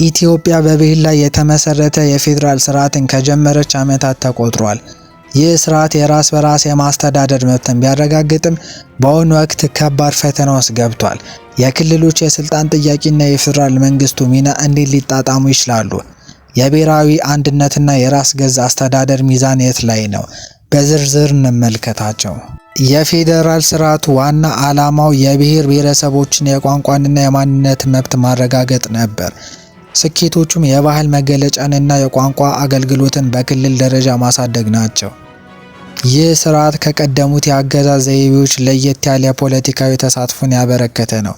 ኢትዮጵያ በብሔር ላይ የተመሰረተ የፌዴራል ስርዓትን ከጀመረች ዓመታት ተቆጥሯል። ይህ ስርዓት የራስ በራስ የማስተዳደር መብትን ቢያረጋግጥም በአሁኑ ወቅት ከባድ ፈተና ውስጥ ገብቷል። የክልሎች የስልጣን ጥያቄና የፌዴራል መንግስቱ ሚና እንዴት ሊጣጣሙ ይችላሉ? የብሔራዊ አንድነትና የራስ ገዝ አስተዳደር ሚዛን የት ላይ ነው? በዝርዝር እንመልከታቸው። የፌዴራል ስርዓቱ ዋና ዓላማው የብሔር ብሔረሰቦችን የቋንቋንና የማንነት መብት ማረጋገጥ ነበር። ስኬቶቹም የባህል መገለጫንና የቋንቋ አገልግሎትን በክልል ደረጃ ማሳደግ ናቸው። ይህ ስርዓት ከቀደሙት የአገዛዝ ዘይቤዎች ለየት ያለ ፖለቲካዊ ተሳትፎን ያበረከተ ነው።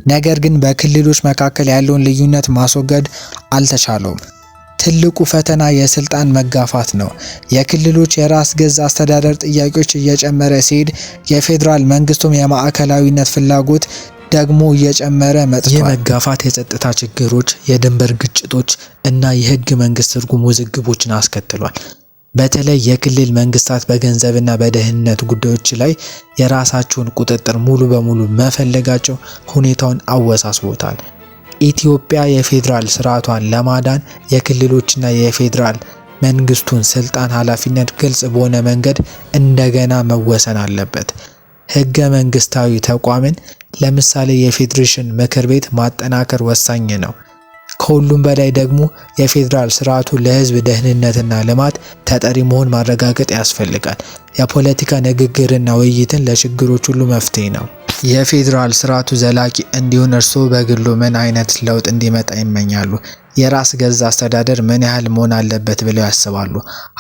ነገር ግን በክልሎች መካከል ያለውን ልዩነት ማስወገድ አልተቻለውም። ትልቁ ፈተና የስልጣን መጋፋት ነው። የክልሎች የራስ ገዝ አስተዳደር ጥያቄዎች እየጨመረ ሲሄድ የፌዴራል መንግስቱም የማዕከላዊነት ፍላጎት ደግሞ እየጨመረ መጥቷል። ይህ መጋፋት የጸጥታ ችግሮች፣ የድንበር ግጭቶች እና የህግ መንግስት ትርጉም ውዝግቦችን አስከትሏል። በተለይ የክልል መንግስታት በገንዘብና በደህንነት ጉዳዮች ላይ የራሳቸውን ቁጥጥር ሙሉ በሙሉ መፈለጋቸው ሁኔታውን አወሳስቦታል። ኢትዮጵያ የፌዴራል ስርዓቷን ለማዳን የክልሎችና የፌዴራል መንግስቱን ስልጣን ኃላፊነት ግልጽ በሆነ መንገድ እንደገና መወሰን አለበት። ህገ መንግስታዊ ተቋምን ለምሳሌ የፌዴሬሽን ምክር ቤት ማጠናከር ወሳኝ ነው። ከሁሉም በላይ ደግሞ የፌዴራል ስርዓቱ ለህዝብ ደህንነትና ልማት ተጠሪ መሆን ማረጋገጥ ያስፈልጋል። የፖለቲካ ንግግርና ውይይትን ለችግሮች ሁሉ መፍትሄ ነው። የፌዴራል ስርዓቱ ዘላቂ እንዲሆን እርስዎ በግሎ ምን አይነት ለውጥ እንዲመጣ ይመኛሉ? የራስ ገዝ አስተዳደር ምን ያህል መሆን አለበት ብለው ያስባሉ?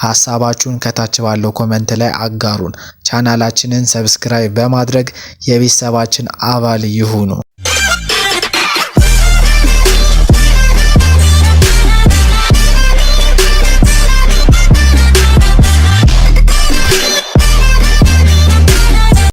ሀሳባችሁን ከታች ባለው ኮመንት ላይ አጋሩን። ቻናላችንን ሰብስክራይብ በማድረግ የቤተሰባችን አባል ይሁኑ።